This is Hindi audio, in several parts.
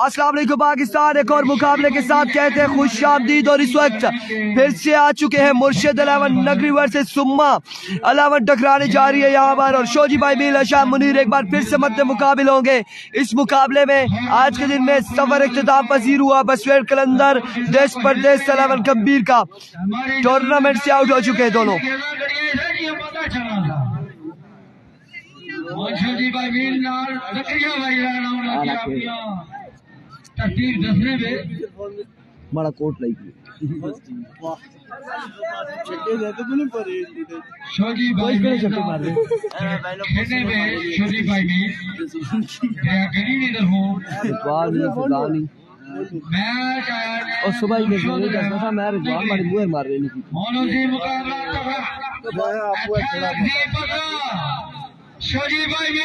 अस्सलाम वालेकुम पाकिस्तान एक और मुकाबले के साथ कहते हैं खुश आमदीद। और इस वक्त फिर से आ चुके हैं मुर्शिद 11 नगरी वर्सेस सुम्मा 11 टकराने जा रही है यहाँ पर। और शोजी भाई मील अशाम मुनीर एक बार फिर से मद्दे मुकाबिल होंगे इस मुकाबले में। आज के दिन में सफर इख्तिताम पजीर हुआ बसवेर कलंदर देश परदेश 11 कबीर का टूर्नामेंट से आउट हो चुके हैं दोनों। बड़ा कोट लगी और सुबह ही था मैं रिजवान बड़ी मुँह मार रही थी। शोजी भाई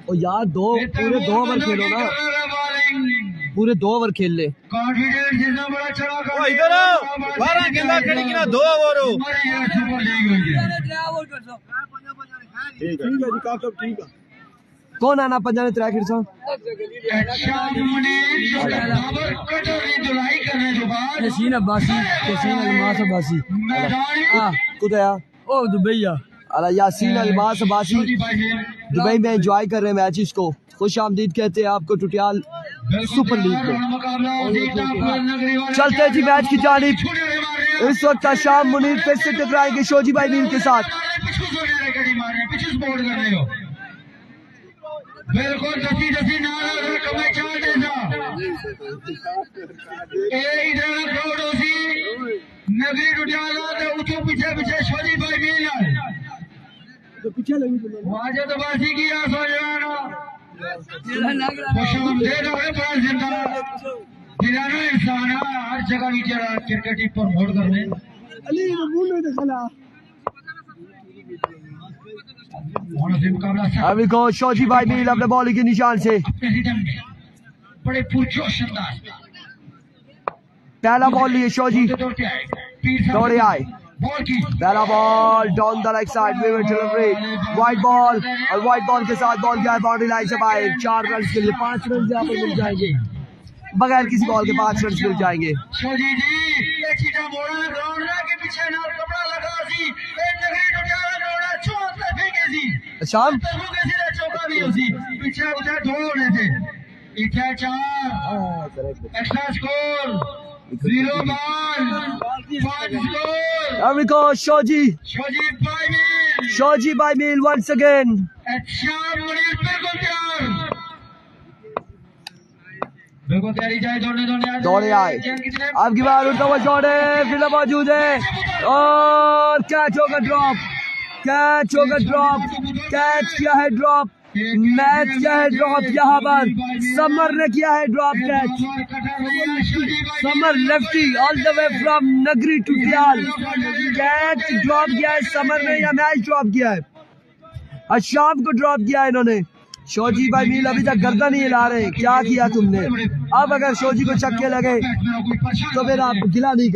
और यार पूरे 2 ओवर खेलो ना, पूरे 2 ओवर खेल ले। इधर आओ 12 गेंदा खेली कि ना 2 ओवर हो। ठीक है जी काफी ठीक है। कौन आना पंजाब त्रै खिड़सा हसीन अब्बासी हसीन अलमास अब्बासी कुदया ओ दुबई अला यासीन अलमास अब्बासी दुबई में एंजॉय कर रहे हैं मैचेस को। खुश आमदीद कहते हैं आपको टुटियाल सुपर लीग में। चलते जी मैच की जानिब। इस वक्त शाम मुनीर फिर से टकराएंगे शोजी भाई मील के साथ। बिल्कुल दसी दसी नारा कमाई चाल देसा ए इधर क्राउड होसी नगरी टुटियाला ते उठो पीछे पीछे शोजी भाई मील तो पीछे लगी वाजे तो बासी की आ सो जाना खुशम दे दो है बड़ा जिंदा दिलाना इंसान हर जगह बेचारा क्रिकेट पर मोड़ करने अली रबूल में दखला अभी को शोजी भाई मील अपने बॉलिंग के निशान से बड़े पुरजोश अंदाज पहला बॉल लिए शोजी दौड़े आए। पहला ball down the right side में डिलीवरी वाइड बॉल और वाइड बॉल के साथ बॉल गया बाउंड्री लाइन से बाहर। 4 रन के लिए 5 रन यहाँ पर मिल जाएंगे बगैर किसी बॉल के 5 रन मिल जाएंगे। शोजी जी ये चीटा मोड़ा ग्राउंड के पीछे ना कपड़ा लगा सी ए नगरी टुटियाला ग्राउंड चौक पे फेंके सी शाम चौका भी होसी पीछे उठा 2 होने थे इधर 4 एक्स्ट्रा स्कोर 0 बॉल 5 स्कोर। अभी को शोजी भाई मील once again अच्छा मुनीर बिल्कुल तैयारी जाए दौड़े आए। अब की बार उठा हुआ शॉट है फिर मौजूद है और कैच होगा ड्रॉप कैच किया है ड्रॉप मैच किया है ड्रॉप। यहाँ पर समर ने किया है drop catch. Summer lefty all the way from नगरी टुटियाल कैच ड्रॉप किया है समर ने या मैच ड्रॉप किया है? अशाम को ड्रॉप किया है इन्होंने। शोजी भाई मील अभी तक गर्दन नहीं हिला रहे। क्या किया तुमने? अब अगर शोजी को छक्के लगे तो फिर आप गिला नहीं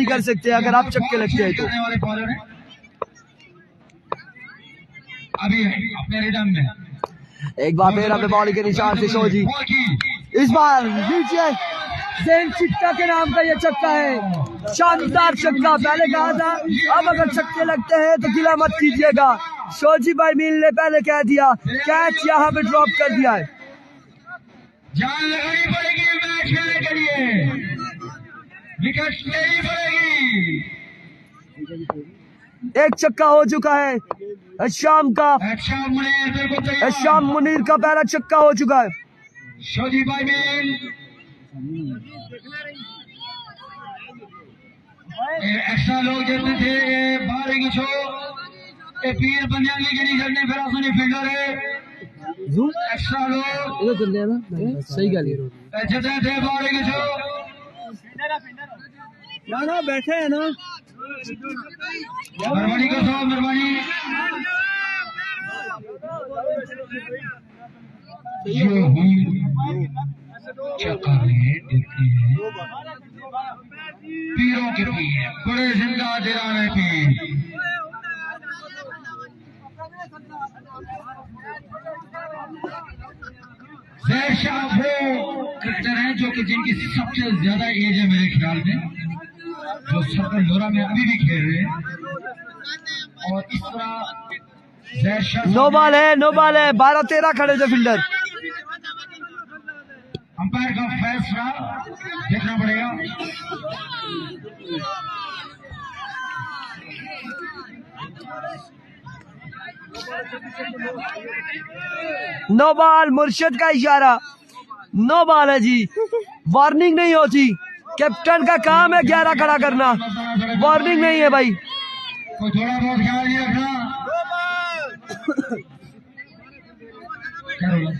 कर सकते अगर आप छक्के लगते हैं तो। अभी अपने रिदम में एक बार फिर अपने बॉलिंग के निशान से शोजी इस बार नीचे जैन चिट्टा के नाम का ये छक्का है। शानदार छक्का। पहले कहा था अब अगर छक्के लगते हैं तो गिला मत कीजिएगा। शोजी भाई मील ने पहले कह दिया कैच यहाँ पे ड्रॉप कर दिया है। जान लगानी पड़ेगी मैच खेलने के लिए विकेट लेनी पड़ेगी। एक छक्का हो चुका है शाम मुनीर का पहला छक्का हो चुका है। शोजी भाई मील एक्स्ट्रा लोग जितने थे ये बाहर की छो ये पीर बनियान की गिरी करने फिर आसनी फील्डर है एक्स्ट्रा लोग इधर चल रहे हैं ना सही गल है जितने थे बाहर की छो ना बैठे हैं ना मेहरबानी कर दो मेहरबानी ये हुई चेक कर रहे हैं देखते हैं पीरों के पीर बड़े जिंदा दिलाने की। जैर शाह वो क्रिकेटर हैं जो कि जिनकी सबसे ज्यादा एज है मेरे ख्याल में, जो सर्कल लोरा में अभी भी खेल रहे हैं। और इस तरह जैर शाह नो बॉल है 12-13 खड़े थे फील्डर। अंपायर का फैसला देखना पड़ेगा। नो बॉल, मुर्शिद का इशारा, नो बॉल है जी। वार्निंग नहीं होती, कैप्टन का काम है 11 खड़ा करना, वार्निंग नहीं है भाई। तो थोड़ा बहुत ख्याल नहीं रखना। क्या होगा?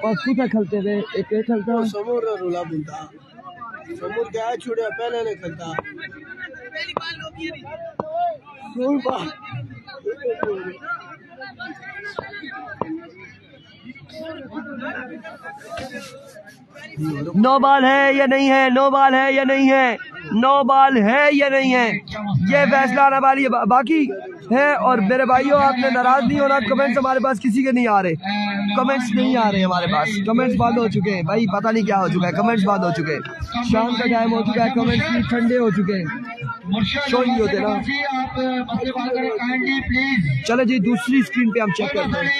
और कुछ खेलते थे, एक खेलता समूर रोला बुलता समूर क्या छुड़े पहले नहीं खेलता नो बॉल है या नहीं है, नो बॉल है या नहीं है, नो बॉल है या नहीं है, ये फैसला आने वाली है। बाकी है। और मेरे भाइयों, आपने नाराज नहीं होना, कमेंट्स हमारे पास किसी के नहीं आ रहे, कमेंट्स नहीं आ रहे हमारे पास, कमेंट्स बंद हो चुके हैं भाई, पता नहीं क्या हो चुका है, कमेंट्स बंद हो चुके हैं, शाम का टाइम हो चुका है, कमेंट्स भी ठंडे हो चुके हैं, शो नहीं होते ना। चलो जी, दूसरी स्क्रीन पे हम चेक करते हैं।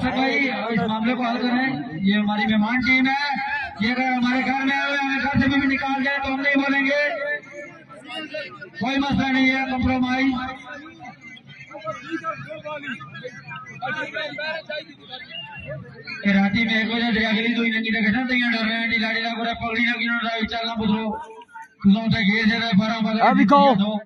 भाई इस मामले को हल करें, ये हमारी मेहमान टीम है, ये अगर हमारे घर में आए, हमें घर से भी निकाल जाए तो हम नहीं बोलेंगे, कोई मसला नहीं है, कंप्रोमाइज। राती में 1 बजे अगली तो इनकी देखा तैयार डर रहे हैं, लाड़ी का पूरा पगड़ी लगी ना चलना पुत्रो तुम से घेर दे रहे 12 अभी कहो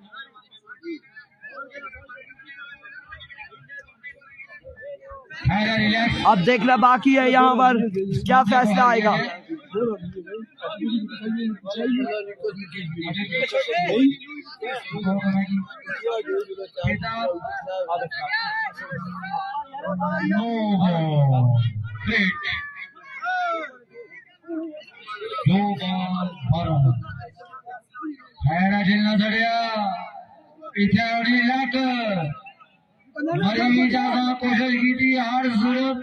अब देखना बाकी है यहाँ पर क्या फैसला आएगा। जिलना चढ़िया पीछे उड़ी लट मरी ज्यादा कोशिश की थी हर सूरत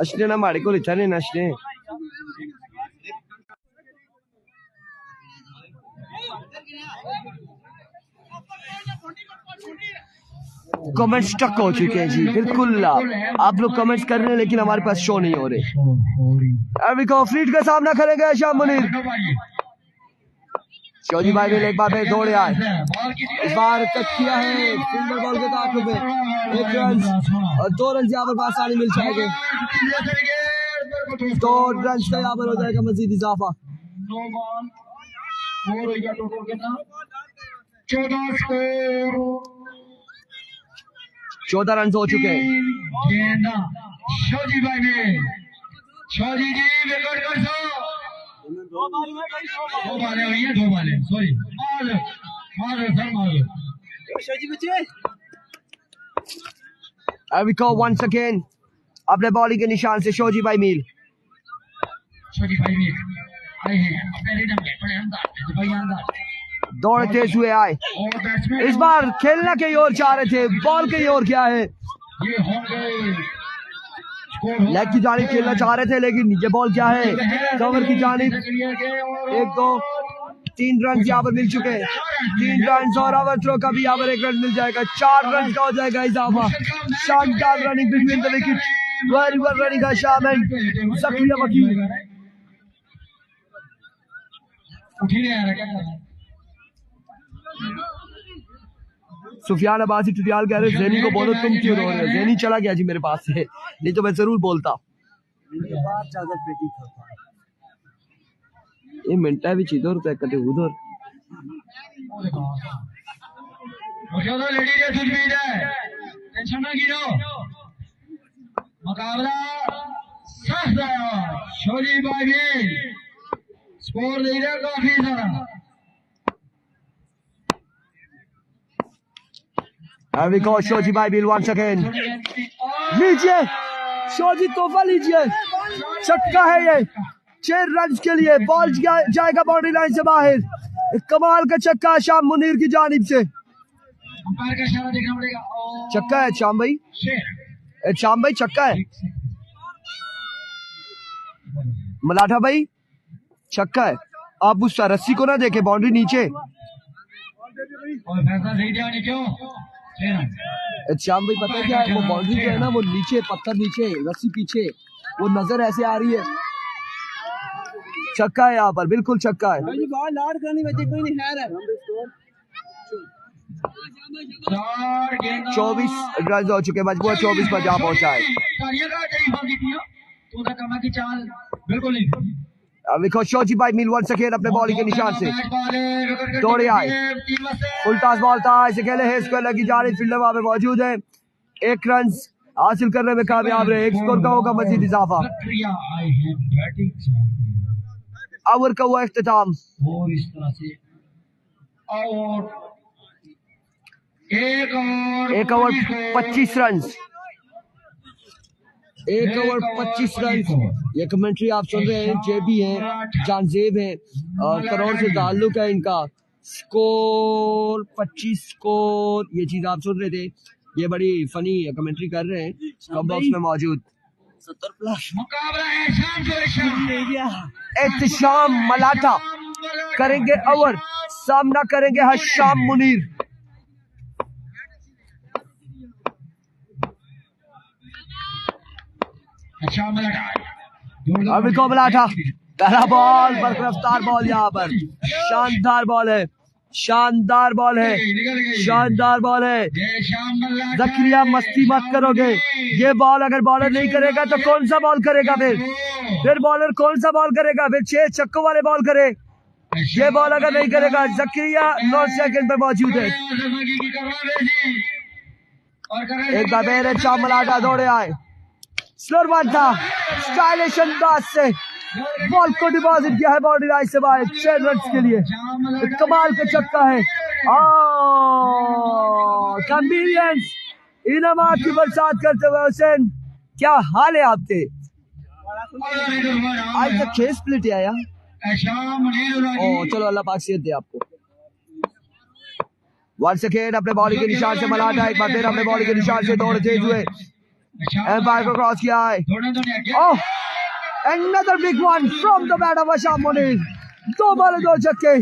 अश्ने ना मारे को लिखा नहीं नशने कमेंट स्टक हो चुके हैं जी, बिल्कुल आप लोग कमेंट्स कर रहे हैं लेकिन हमारे पास शो नहीं हो रहे। अभी फ्रीड का सामना करेंगे शाम मुनीर। शोजी भाई भी एक बार फिर दौड़े आए, इस बार टच किया है सिंगल बॉल के ताक़ुब में 1 रन और 2 रन यहाँ पर आसानी मिल जाएंगे, 2 रन का यहाँ पर हो जाएगा मजीद इजाफा। 14 रन हो चुके हैं। शोजी भाई ने शोजी जी रिकॉर्ड कर दो, 2 बालें हुई है, 2 बालें सॉरी मारो सर मारो शोजी बच्चे। अभी को वंस अगेन अपने बॉलिंग के निशान से शोजी भाई मील आए हैं अपने रिदम के बड़े अंदाज में भाई अंदाज दौड़ते हुए आए, इस बार खेलना के ओर चाह रहे थे, बॉल के ओर क्या है, लेग की जानिब खेलना चाह रहे थे लेकिन ये बॉल क्या है कवर की जानिब। 1 2 3 रन यहाँ पर मिल चुके हैं, 3 रन और ओवर थ्रो का भी यहाँ पर 1 रन मिल जाएगा, 4 रन का हो जाएगा इजाफा। शानदार running between the wicket, very well running का शामिल ज़कीर वकील। सुफियान अब्बासी टुटियाल कह रहे ज़ैनी को बोलो तुम क्यों रो रहे हो, ज़ैनी चला गया जी मेरे पास से, नहीं तो मैं जरूर बोलता। ये मिनटा भी चीज़ और कते उधर मुकाबला सख्त है। शोजी भाई भी स्कोर दे रहे काफी सारा। Here we go, Shoji Bible once again. लीजिए, शोजी तोहफा लीजिए। छक्का है ये, 6 रन के लिए। बॉल जाएगा बाउंड्री लाइन से बाहर। एक कमाल का छक्का है शाम मुनीर की जानिब से। अंपायर का इशारा देखना पड़ेगा। छक्का है शाम भाई, शाम भाई छक्का है। मलाठा भाई छक्का है। आप उस रस्सी को ना देखे, बाउंड्री नीचे। और फैसला सही दिया नहीं क्यों? श्याम भाई पता है क्या है, वो बाउंड्री जो है ना वो नीचे, पत्थर नीचे, रस्सी पीछे, वो नजर ऐसे आ रही है। छक्का है यहाँ पर, बिल्कुल छक्का है। 24 रन हो चुके, मजबूर 24 पर जहाँ पहुंचा है। बिल्कुल नहीं। अब देखो शोजी भाई मिल वन सेकेंड अपने बॉलिंग के निशान से दौड़े आए। फुल टॉस बॉल था, इसे खेले है, स्क्वायर लगी जा रही, फील्डर वहां पे मौजूद है। 1 रन हासिल करने में कामयाब रहे। 1 स्कोर का होगा मजीद इजाफा। ओवर का हुआ इख्तिताम। और इस तरह से out. 1 over 25 run. 1 over 25 run. ये कमेंट्री आप सुन रहे हैं, जेबी हैं, जानजेब हैं और करोड़ से ताल्लुक है इनका। स्कोर 25 स्कोर, ये चीज आप सुन रहे थे। ये बड़ी फनी कमेंट्री कर रहे हैं, बॉक्स में मौजूद 70 प्लस। एहतिशाम मलाठा करेंगे ओवर, सामना करेंगे हशाम मुनीर। अभी को मलाठा, पहला बॉल, बरकरफ्तार बॉल, यहाँ पर शानदार बॉल है, शानदार बॉल है, शानदार बॉल है। जकरिया मस्ती मत करोगे, ये बॉल अगर बॉलर नहीं करेगा तो कौन सा बॉल करेगा? फिर बॉलर कौन सा बॉल करेगा? फिर 6 छक्कों वाले बॉल करे। ये बॉल अगर नहीं करेगा, जकरिया 9 सेकंड पे मौजूद है। एक बार मेरे शाम मलाठा दौड़े आए, स्लोर वन था, स्टाइलिश अंदाज से बॉल को डिपॉजिट किया है बाउंड्री लाइन से बाहर 6 रन के लिए। कमाल का छक्का है। कन्वीनियंस इनामात की बरसात करते हुए हुसैन, क्या हाल है आपके? आज तक 6 स्प्लिट है यार। चलो अल्लाह पाक सेहत दे आपको। 1 सेकेंड अपने बॉलिंग के निशान से मलाठा एक बार फिर अपने बॉलिंग के निशान से दौड़ तेज हुए, एम्पायर को क्रॉस किया है। ओह, another big one from the bat of Hasham Munir। 2 ball 2 छक्के।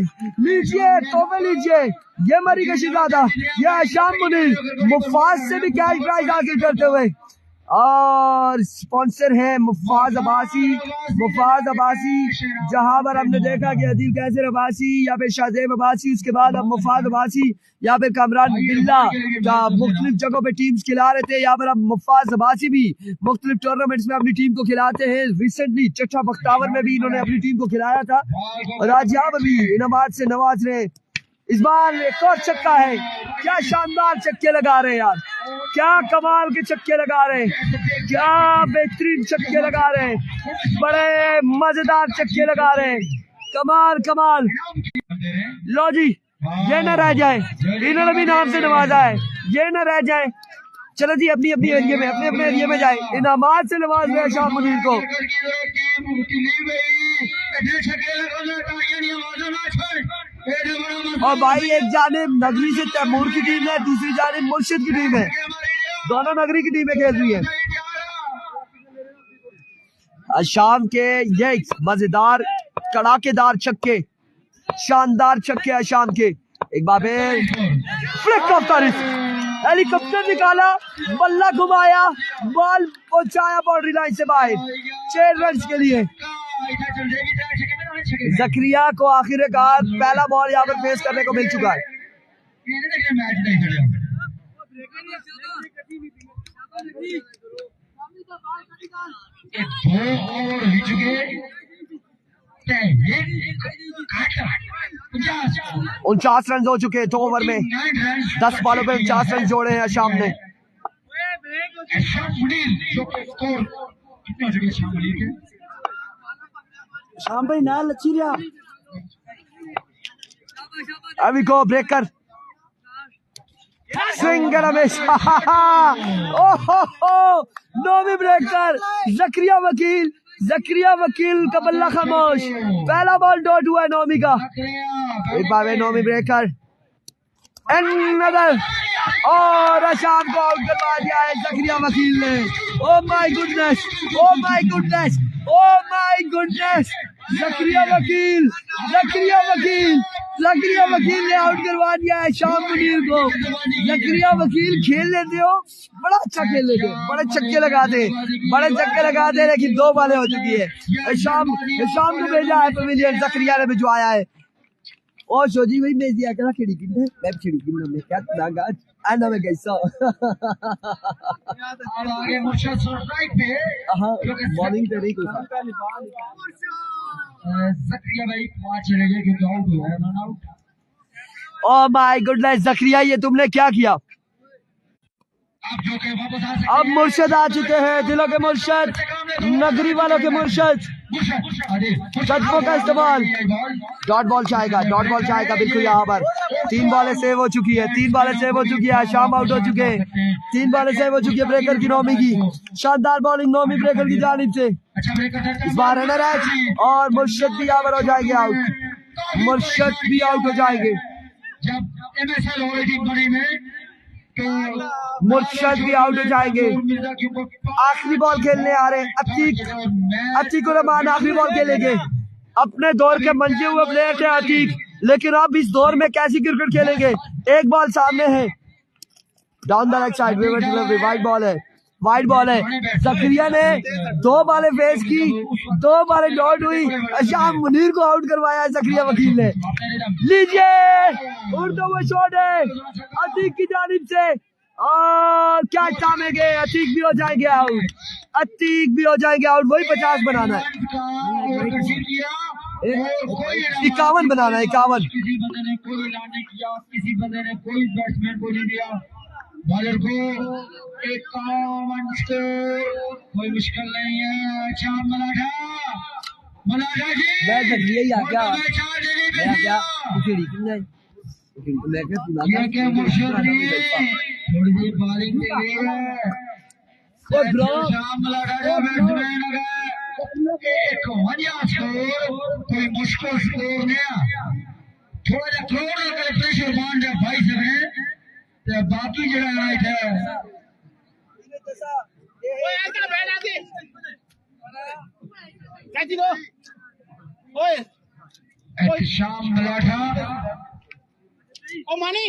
लीजिए तोहफे लीजिए, ये मरी का शिकादा, ये हशाम मुनीर मुफाज से भी कैश प्राइज हासिल करते हुए। और स्पॉन्सर है मुफाज अब्बासी। मुफाज अब्बासी, जहां पर हमने देखा कि अदील कैसर अब्बासी या फिर शाहजेब अब्बासी, उसके बाद अब मुफाज अब्बासी या फिर कामरान बिल्ला मुख्तलिफ जगहों पे टीम्स खिला रहे थे, यहाँ पर अब मुफाज अब्बासी भी मुख्तलिफ टूर्नामेंट्स में अपनी टीम को खिलाते हैं। रिसेंटली चट्टा बख्तावर में भी इन्होंने अपनी टीम को खिलाया था और आज यहाँ पर भी इनामात से नवाज रहे। इस बार एक और छक्का है। क्या शानदार छक्के लगा रहे हैं यार, क्या कमाल के छक्के लगा रहे हैं, क्या बेहतरीन छक्के लगा रहे हैं, बड़े मजेदार छक्के लगा रहे हैं। कमाल कमाल। लो जी, ये न रह जाए, इन्होंने भी नाम से नवाजा है, ये न रह जाए। चलो जी अपनी अपनी एरिया में, अपने अपने एरिया में जाए। इनामात से नवाज रहे शाम मुनीर को। और भाई एक जानिब नगरी से तैमूर की टीम है, दूसरी जानिब मुर्शिद की टीम है, दोनों नगरी की टीमें खेल रही है। शाम के ये मजेदार कड़ाकेदार छक्के, शानदार छक्के शाम के। एक बार flick of the wrist, helicopter निकाला, बल्ला घुमाया, बॉल पहुंचाया बाउंड्री लाइन से बाहर 6 रन के लिए। जकरिया को आखिरकार पहला बॉल यहाँ पर फेस करने को मिल चुका है। उनचास रन हो चुके 2 ओवर में, 10 बॉलों पे 49 रन जोड़े हैं शाम ने। शाम मुनीर जो कि स्कोर कितने हो चुके शाम मुनीर के? शाम भाई ना लच्छी लिया अभी को ब्रेक कर स्विंग कर रमेश ओहो नोमी ब्रेकर जकरिया वकील का बल्ला खामोश पहला बॉल डॉट हुआ है नोमी का एक बार नोमी ब्रेकर एनदर और शाम को आउट करवा दिया है जकरिया वकील ने ओ माय गुडनेस जकरिया वकील ने आउट करवा दिया है शाम मुनीर को जकरिया वकील खेल लेते हो बड़ा अच्छा खेल लेते हो बड़े चक्के लगाते लेकिन 2 बॉलें हो चुकी है शाम को भेजा है पवेलियन जकरिया ने भिजवाया है और शोजी भाई भेज दिया क्या खेड़ी किन मैं खेड़ी किन में क्या नागा आना में कैसा और आगे मुर्शद राइट पे हां बॉलिंग तो नहीं कोई जकरिया भाई 5 चले गए क्योंकि आउट हुआ है run out oh my goodness Zakaria ये तुमने क्या किया अब जो के वापस आ सकते अब मुर्शद आ चुके हैं दिलों के मुर्शद नगरी वालों के मुर्शद चटकों का इस्तेमाल डॉट बॉल चाहेगा बिल्कुल यहाँ पर 3 बॉलें सेव हो चुकी है शाम आउट हो चुके हैं 3 बॉलें सेव हो चुकी है ब्रेकर की नोमी की शानदार बॉलिंग नोमी ब्रेकर की जानिब से इस बार रनर एच और मुर्शद भी यहाँ पर हो जाएंगे आउट हो जाएंगे जब एमएसएल हो रही थी बड़ी में तो मुर्शद भी आउट हो जाएंगे आखिरी बॉल खेलने आ रहे अतीक रहमान आखिरी बॉल खेलेंगे अपने दौर के मंजे हुए प्लेयर थे अतीक लेकिन अब इस दौर में कैसी क्रिकेट खेलेंगे एक बॉल सामने है down the leg side wide ball है जकरिया ने 2 बॉलें फेस की 2 बॉलें डॉट हुई शाम मुनीर को आउट करवाया है जकरिया वकील ने लीजिए उड़ता हुआ शॉट है अतीक की जानिब से और क्या चाहेंगे अतीक भी हो जाएंगे आउट वही 50 बनाना है 51 बनाना है 51 किसी बंदे ने कोई रन नहीं किया किसी बंदे ने कोई बैट्समैन को नहीं दिया बॉलर को 51 स्कोर कोई मुश्किल नहीं है शाम मलाठा जी मैं जकरिया ही आ गया मुर्शद जी थोड़ी सी बॉलिंग दे रही है शाम मलाठा जी बैट्समैन एक वजह स्कोर कोई मुश्किल स्कोर नहीं थोड़ा जा करोड़ का प्रेशर बांध है भाई सब ने तो बाकी जरा राइट है शाम मलाठा ओ मानी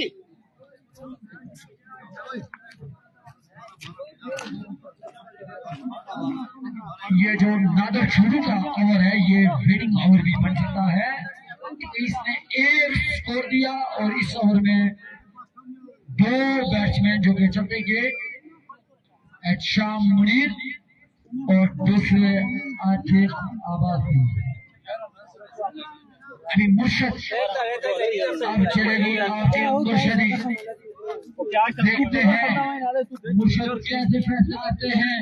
ये जो नादर छोटू का ओवर है ये विनिंग ओवर भी बन सकता है इसने 1 स्कोर दिया और इस ओवर में 2 बैट्समैन जो कि चलते शाम मुनीर और दूसरे आतिक आबादी अभी मुर्शद अब चलेगी मुर्शदी देखते हैं मुर्शद कैसे फैसला आते हैं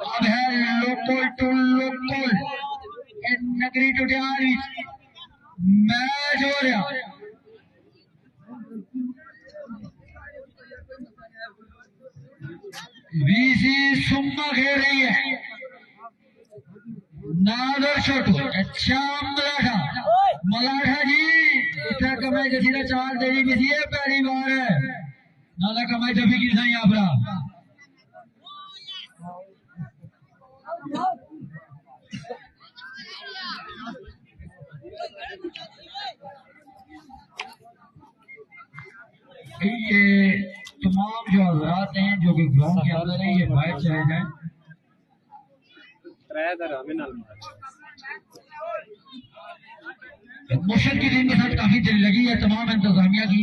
अब है लोकल टू लोकल नगरी टुटियाली मैच हो रहा वीसी सुम्मा खेल रही है नादर छोटू अच्छा मलाठा जी इतना कमाई जैसी ना 4 देरी भी सी है पहली बार है नाला कमाई तभी की साई आपरा ये तमाम जो हजरात हैं जो कि ग्राउंड के अंदर हैं ये बाहर चले जाए मुर्शद की टीम के साथ काफी दिल लगी है तमाम इंतजामिया की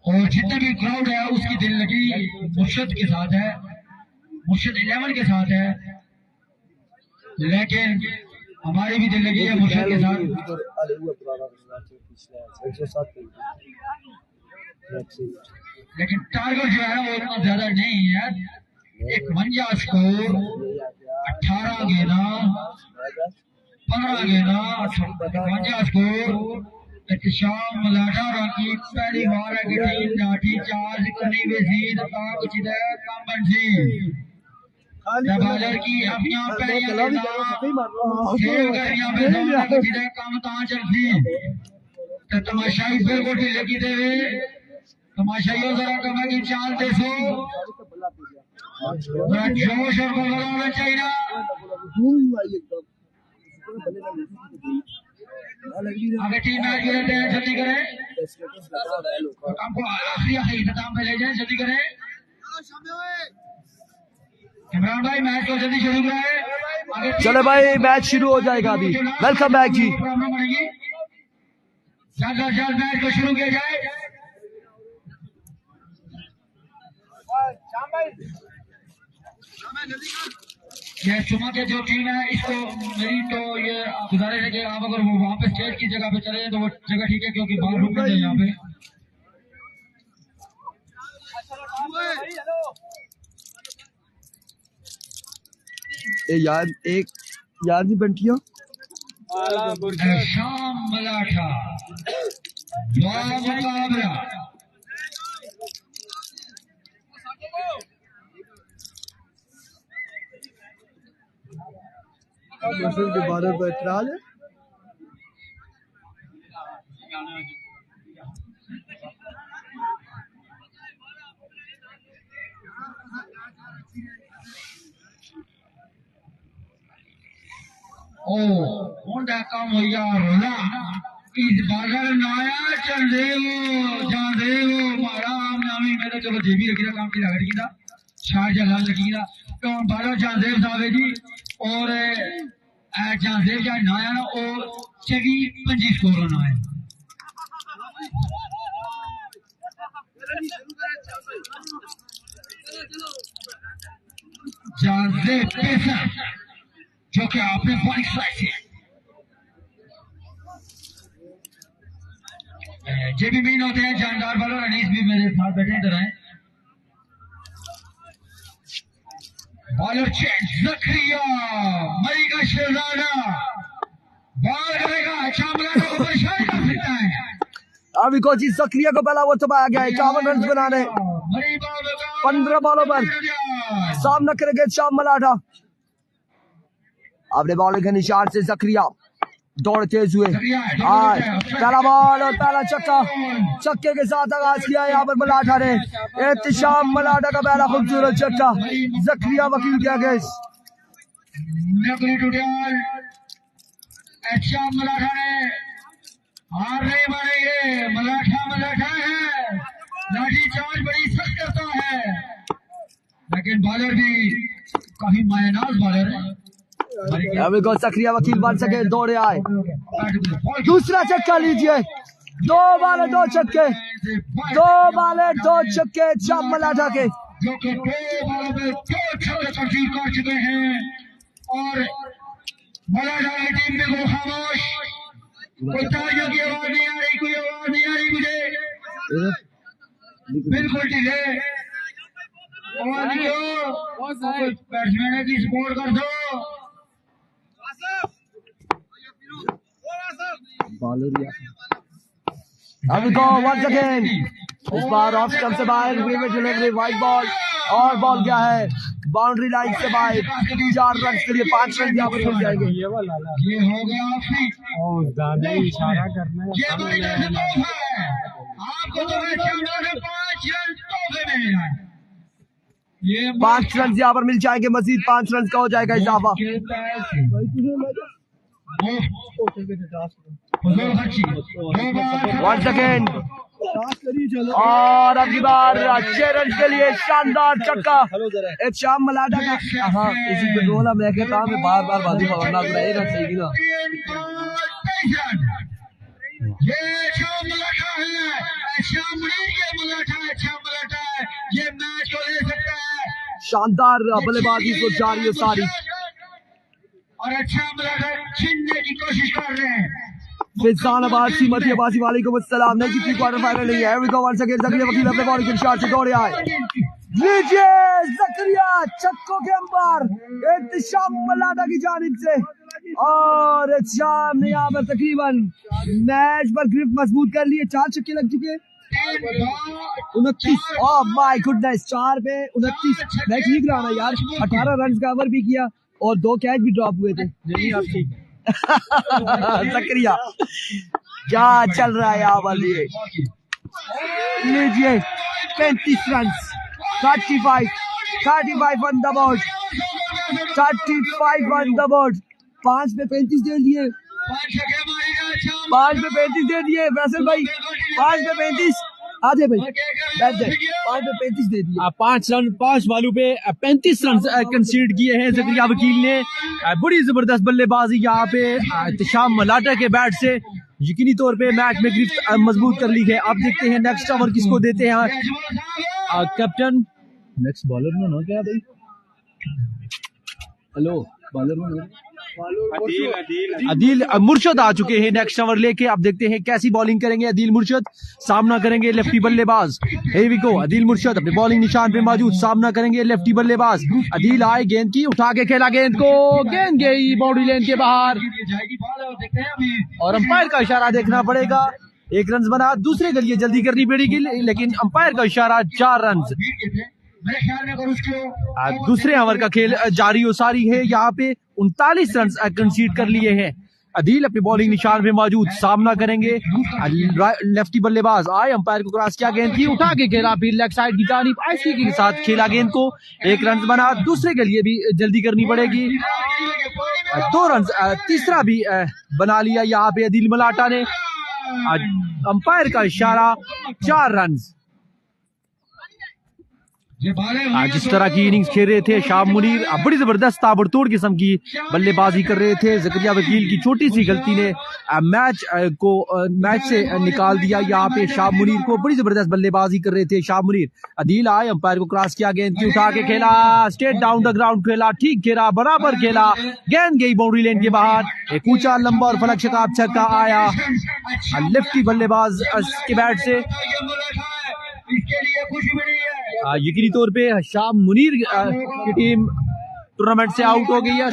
और जितने भी क्राउड है उसकी दिल लगी मुर्शद के साथ है मुर्शद 11 के साथ है लेकिन हमारी भी दिल लगी है मुर्शद के साथ लेकिन टारगेट जो है वो इतना ज्यादा नहीं है। 51 स्कोर, 18 गेंदा, 15 गेंदा, 51 स्कोर। एहतशाम मलाठा की पहली बार है कि टीम लाठी चार्ज करनी वजीद बॉलर की अपनी काम चलती तो तमाशाई बिल्कुल लगी दे तमाशाइयों जरा कम की चाल देखो जोश और होना चाहिए। अगर टीम मैच रहते हैं जल्दी करें, हमको आखिरी इख्तिताम पे ले जाए, जल्दी करें। इमरान भाई मैच को जल्दी शुरू कराए। चले भाई मैच शुरू हो जाएगा अभी। वेलकम बैक जी। प्रॉब्लम बनेगी, जल्द से जल्द मैच को शुरू किया जाए। ये चुमा के जो टीम है इसको मेरी तो ये गुजारिश है कि आप अगर वो वहाँ पे स्टेज की जगह पे चले तो वो जगह ठीक है, क्योंकि बाहर रुक गए यहाँ पे। यार एक यार नहीं बंटिया शाम मलाठा मुकाबला के बादल पर इतराज है। होंडा काम हो रोला इस बादल नाया चल दे जान दे मारा नामी मेरे चलो जेबी रखी काम की लगा रखी शार जला लगी तो बादल जानदेव साहब जी और जानदेव जा नाया ना और 24-25 स्कोर होना है। जानदेव पैसा जो कि आपने पॉइंट से जे भी मेन होते हैं जानदार वालों अनीस भी मेरे साथ बैठे इधर आए। बॉलर चेंज जकरिया मरी का शहजादा बॉल करेगा, चामलाना को परेशान कर सकता है। अभी कोची जकरिया को पहला वो चबाया गया है 51 रन बनाने 15 बॉलों पर। सामना करेंगे शाम मलाठा। अपने बॉलिंग के निशान से जकरिया दौड़ तेज हुए। पहला बॉल और पहला छक्का, छक्के के साथ आगाज किया यहाँ पर मलाठा ने। एहतशाम मलाठा का पहला खूबसूरत छक्का जकरिया वकील के अगेंस्ट। मलाठा ने हार नहीं मानेंगे। मलाठा है, लाठी चार्ज बड़ी सख्त करता है, लेकिन बॉलर भी काफी मायनाज बॉलर है। अभी को सक्रिय वकील बन सके, दौड़े आए। दूसरा छक्का लीजिए, 2 बाले 2 छक्के, 2 बाले 2 छक्के शाम मलाठा के, जो कि 2 बालों में 2 छक्के तस्दीक कर चुके हैं। और मलाठा की टीम में वो खामोश, कोई तालियों की आवाज नहीं आ रही, कोई आवाज नहीं आ रही मुझे, बिल्कुल ढीले बैट्समैन की सपोर्ट कर दो। अभी को वंस अगेन इस बार ऑफ स्टंप से बाहर, डिलीवरी वाइड बॉल और बॉल क्या है बाउंड्री लाइन से बाहर। 4 रन के लिए 5 रन यहाँ पर मिल जाएंगे। ये हो गया इशारा करना है, आपको तो 5 रन तोहफे में है। ये 5 रन यहाँ पर मिल जाएंगे, मजीद 5 रन का हो जाएगा इजाफा। वंस अगेन और अगली बार 6 रन के लिए शानदार छक्का शाम मलाठा का। हाँ इसी पे बोला मैं कहता हूँ बार बार बाजू पकड़ना एक रन सही ना। ये शाम मलाठा है, शाम मलाठा है, ये मैच को ले सकता है। शानदार बल्लेबाजी को जारी है सारी, और अच्छा मलाठा छीनने की कोशिश कर रहे हैं। फिजानाबाद सीमती अब्बासी वालेकुम अस्सलाम। 93 क्वार्टर फाइनल नहीं है। Here we go once again, Zakaria वकील अपने बॉलिंग के शॉट से दौड़े आए। लीजिए ज़करिया छक्कों के अंबार इत्तिशाम मलाटा की जानिब से, और इत्तिशाम ने यहाँ पर तकरीबन मैच पर ग्रिप मजबूत कर लिए। 4 छक्के लग चुके, 29। ओह माय गुडनेस, 4 पे 29। मैं ठीक रहा ना यार, 18 रन का ओवर भी किया और 2 कैच भी ड्रॉप हुए थे। नहीं आप ठीक ज़करिया क्या चल रहा है यहाँ पर? लीजिए 35 run, 35 on the board, 35 on the board. 5 पे 35 दे दिए, 5 पे 35 दे दिए फैसल भाई, 5 पे 35 आधे भाई, 5 पे 35 दे दिए। 5 रन 5 बालों पे 35 रन कंसीड किए हैं ज़करिया वकील ने। बड़ी जबरदस्त बल्लेबाजी यहाँ पे इत्तिशाम मलाटा के बैट से यकीनी तौर पे मैच में गिरफ्त मजबूत कर ली है। अब देखते हैं नेक्स्ट ओवर किसको देते हैं कैप्टन। नेक्स्ट बॉलर में ना क्या भाई, हेलो बॉलर में अदील मुर्शद आ चुके हैं नेक्स्ट ओवर लेके। अब देखते हैं कैसी बॉलिंग करेंगे अदील मुर्शद। सामना करेंगे लेफ्टी बल्लेबाज, here we go, अदील मुर्शद अपने बॉलिंग निशान पे मौजूद। सामना करेंगे लेफ्टी बल्लेबाज अदील। आए गेंद की, उठा के खेला गेंद को, गेंद गई बाउंड्री लेन के बाहर और अंपायर का इशारा देखना पड़ेगा। 1 रन बना, दूसरे गलिए जल्दी करनी पड़ेगी, लेकिन अंपायर का इशारा 4 रन। दूसरे ओवर का खेल जारी और सारी है। यहाँ पे 39 रन कंसीड कर लिए हैं। अदील अपने बॉलिंग निशान पे मौजूद। सामना करेंगे लेफ्टी बल्लेबाज। आए अंपायर को क्रॉस किया, गेंद की, उठा के खेला, फिर लेग साइड की जानिब आइसी के साथ खेला गेंद को। 1 रन बना, दूसरे के लिए भी जल्दी करनी पड़ेगी। 2 रन, तीसरा भी बना लिया यहाँ पे अदील मलाटा ने। अंपायर का इशारा 4 रन। जिस तरह की इनिंग्स खेल रहे थे शाम मुनीर, बड़ी जबरदस्त ताबड़तोड़ किस्म की बल्लेबाजी कर रहे थे। ज़करिया वकील की छोटी सी गलती ने मैच से निकाल दिया। यहाँ पे शाम मुनीर को बड़ी जबरदस्त बल्लेबाजी कर रहे थे शाम मुनीर। अदील आए, अंपायर को क्रॉस किया, गेंद की, उठा के खेला, स्ट्रेट डाउन द ग्राउंड खेला, ठीक खेला, बराबर खेला, गेंद गई बाउंड्री लेन के बाहर। एक ऊंचा लंबा और फलक शकाब छक्का आया लेफ्टी बल्लेबाज के बैट से। यकीनी तौर पे शाम मुनीर की टीम टूर्नामेंट से आउट हो गई है।